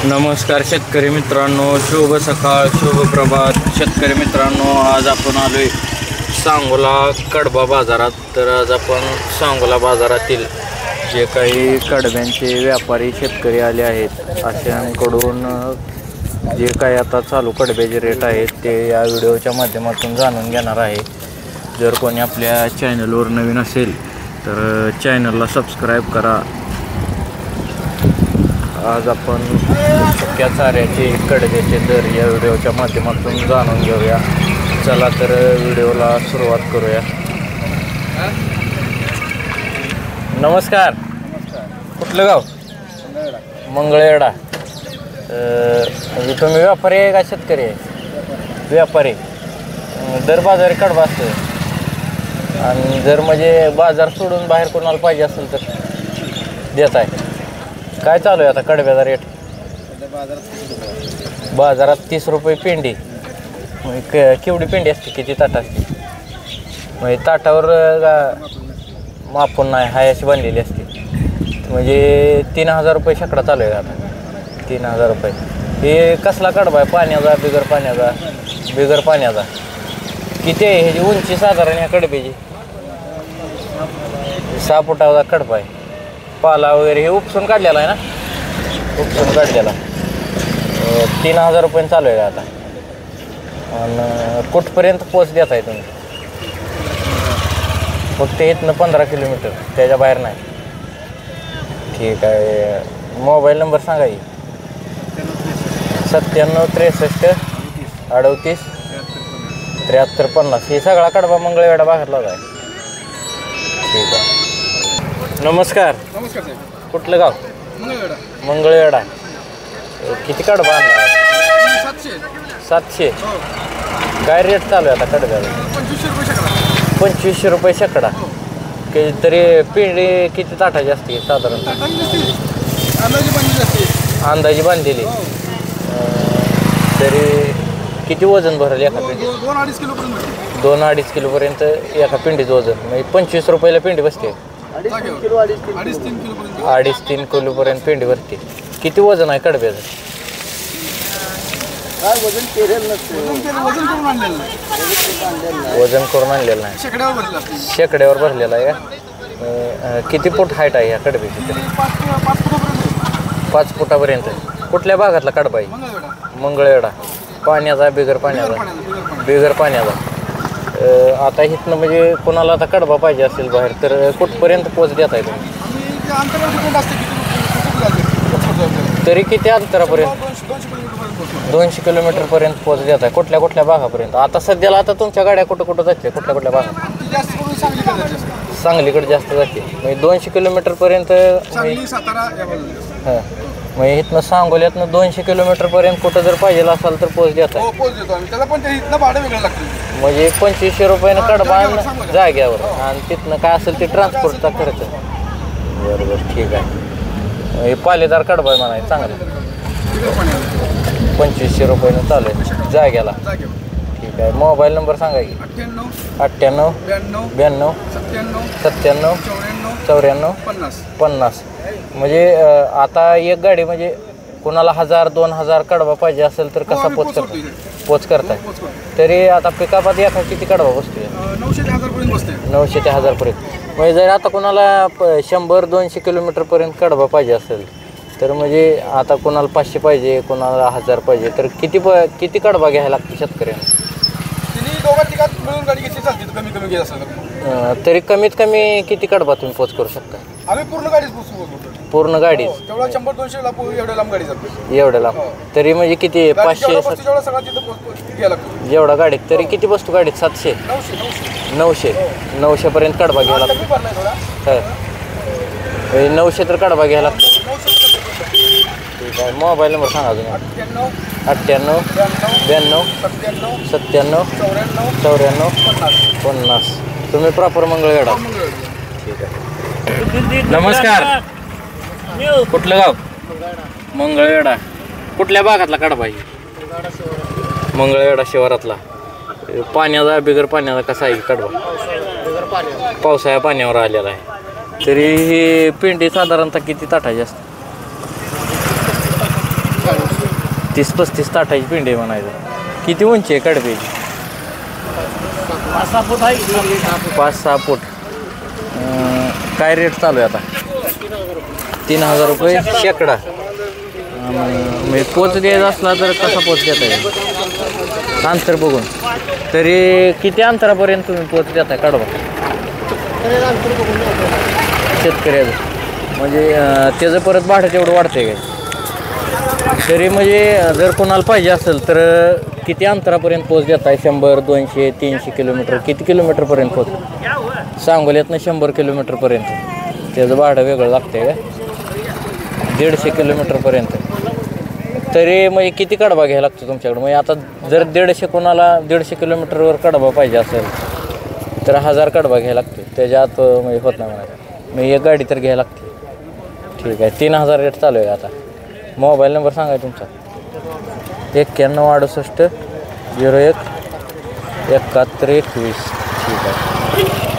नमस्कार शेतकरी मित्रांनो, शुभ सकाळ, शुभ प्रभात. शेतकरी मित्रांनो, आज आपण आलोय सांगोला कडबा बाजारात. तर आज आपण सांगोला बाजारातील जे काही कडब्यांचे व्यापारी शेतकरी आले आहेत अशांकडून जे काही आता चालू कडब्याचे रेट आहेत ते या व्हिडिओच्या माध्यमातून जाणून घेणार आहे. जर कोणी आपल्या चॅनलवर नवीन असेल तर चॅनलला सबस्क्राईब करा. आज आपण सुक्या चाऱ्याचे कडब्याचे दर या व्हिडिओच्या माध्यमातून जाणून घेऊया. चला तर व्हिडिओला सुरुवात करूया. नमस्कार. कुठलं गाव? मंगळवेढा. तुम्ही व्यापारी आहे का शेतकरी आहे? व्यापारी. दर बाजारी कडबा असतं आणि जर म्हणजे बाजार सोडून बाहेर कोणाला पाहिजे असेल तर देत आहे. काय चालू आहे आता कडब्याचा रेट? बाजारात 30 रुपये पेंडी. केवढी पेंडी असते? किती ताट असते? म्हणजे ताटावर मापून नाही, हाय अशी बांधलेली असते. म्हणजे 3000 रुपये शेकडा चालू आहे आता. 3000 रुपये. हे कसला कडबा आहे? पाण्याचा, बिगर पाण्याचा? बिगर पाण्याचा. किती आहे ह्याची उंची साधारण ह्या कडब्याची? 6 फुटाचा कडबा आहे. पाला वगैरे हे उपसून काढलेला आहे ना? उपसून काढलेला. 3000 रुपये चालू आहे आता. आणि कुठपर्यंत पोच देत आहे तुम्ही? फक्त इथनं 15 किलोमीटर, त्याच्या बाहेर नाही. ठीक आहे. मोबाईल नंबर सांगा की. 97 63 38 73 50. हे सगळा कडबा मंगळवेढा भागातला आहे. ठीक आहे. नमस्कार. नमस्कार साहेब. कुठलं गाव? मंगळवेढा. मंगळवेढा. किती कडबा आणला? 700. 700. काय रेट चालू आहे आता कडब्याला? 2500 रुपये शेकडा. 2500 रुपये शेकडा. तरी पिंडी किती ताटाची असते साधारण? अंदाजे बांधलेली असते. अंदाजी बांधलेली. तरी किती वजन भरेल एका पिंडी? 2-2.5 किलोपर्यंत. 2-2.5 किलोपर्यंत एका पिंडीचं वजन. म्हणजे 25 रुपयाला पिंडी बसते. 2.5-3 किलोपर्यंत. 2.5-3 किलोपर्यंत पिंडी भरते. किती वजन आहे कडब्याचं? वजन करून आणलेलं नाही. वजन करून आणलेलं नाही. शेकड्यावर भरलेलं असते. शेकड्यावर भरलेला आहे का? किती फूट हाईट आहे ह्या कडब्याची? 5 फुटापर्यंत. 5 फुटापर्यंत. कुठल्या भागातला कडबा आहे? मंगळवेढा. मंगळवेढा. पाण्याचा, बिगर पाण्याचा? बिगर पाण्याचा. आता इथनं म्हणजे कोणाला आता कडबा पाहिजे असेल बाहेर तर कुठपर्यंत पोच देत आहे तुम्ही? आम्ही अंतरावर डिपेंड असते तरी किती अंतरापर्यंत? 200 किलोमीटरपर्यंत पोच देत आहे. कुठल्या कुठल्या भागापर्यंत? आता सध्याला आता तुमच्या गाड्या कुठं कुठं जाते? कुठल्या कुठल्या भागात? जास्त करून सांगलीकडे. सांगलीकडे जास्त जाते. म्हणजे 200 किलोमीटरपर्यंत. सांगली, सातारा या बाजूला. हां. म्हणजे इथनं सांगोल्यातनं 200 किलोमीटरपर्यंत कुठं जर पाहिजे असाल तर पोच देत आहे. हो, पोच देतो आम्ही. त्याला पण इथनं भाडं वेगळं लागतं. म्हणजे 2500 रुपयानं कडबा जाग्यावर आणि तिथनं काय असेल ते ट्रान्सपोर्टचा खर्च. बरोबर. ठीक आहे. हे पालेदार कडबा आहे म्हणायचं चांगलं. 2500 रुपयानं चालू आहे जाग्याला. ठीक आहे. मोबाईल नंबर सांगा की. 98 92 92 97 94 50. म्हणजे आता एक गाडी म्हणजे कोणाला 1000-2000 कडबा पाहिजे असेल तर कसा पोच करताय? तरी आता पिकापात एका किती कडबा बसतोय? 900 ते 1000 पर्यंत बसते. 900 ते 1000 पर्यंत. म्हणजे जर आता कोणाला 100-200 किलोमीटरपर्यंत कडबा पाहिजे असेल तर म्हणजे आता कोणाला 500 पाहिजे, कोणाला 1000 पाहिजे तर किती कडबा घ्यायला लागते शेतकऱ्यांना? मिळून गाडी घेतली चालते. कमी घेत असेल तरी कमीत कमी किती कडबा तुम्ही पोच करू शकता? आम्ही पूर्ण गाडीच पोचतो. पूर्ण गाडी? तेवढा 100-200 ला एवढ्या लांब गाडी जाते. एवढ्या लांब. तरी म्हणजे किती? 500 जेवढा गाडीत तरी किती बसतो गाडीत? 700 900 पर्यंत कडबा घ्यायला लागतो. 900 तर कडबा घ्यायला लागतो. ठीक आहे. मोबाईल नंबर सांगा तुम्ही. 98 92 97 94 50. तुम्ही प्रॉपर मंगळवेढा? ठीक आहे. नमस्कार. कुठलं गाव? मंगळवेढा. कुठल्या भागातला कडबा आहे? मंगळवेढा शिवारातला. पाण्याचा, बिगर पाण्याचा कसा आहे कडबा? पावसाळ्या पाण्यावर आलेला आहे. तरी ही पिंडी साधारणतः किती ताटाची असते? 30-35 ताटाची पिंडी आहे म्हणायचं. किती उंची आहे कडब्याची? 5-6 फूट आहे. 5-6 फूट. काय रेट चालू आहे आता? 3,000 रुपये शेकडा. म्हणजे पोच द्यायचा असला तर कसा पोच देता येईल? अंतर बघून. तरी किती अंतरापर्यंत तुम्ही पोच देताय कडबा शेतकऱ्याचं? म्हणजे त्याचं परत भाडं तेवढं वाढतंय काय? तरी म्हणजे जर कोणाला पाहिजे असेल तर किती अंतरापर्यंत पोच देताय? 100, 200, 300 किलोमीटर? किती किलोमीटरपर्यंत पोच? सांगोल्यातनं 100 किलोमीटरपर्यंत त्याचं भाडं वेगळं लागतंय का? 150 किलोमीटरपर्यंत. तरी म्हणजे किती कडबा घ्यायला लागतो तुमच्याकडं? म्हणजे आता जर 150 किलोमीटरवर कडबा पाहिजे असेल तर 1000 कडबा घ्यायला लागतो. त्याच्यात म्हणजे होत नाही म्हणायचं. मग एक गाडी तर घ्यायला लागते. ठीक आहे. 3,000 रेट चालू आहे आता. मोबाईल नंबर सांगा तुमचा? 91 68 01 71 21. ठीक आहे.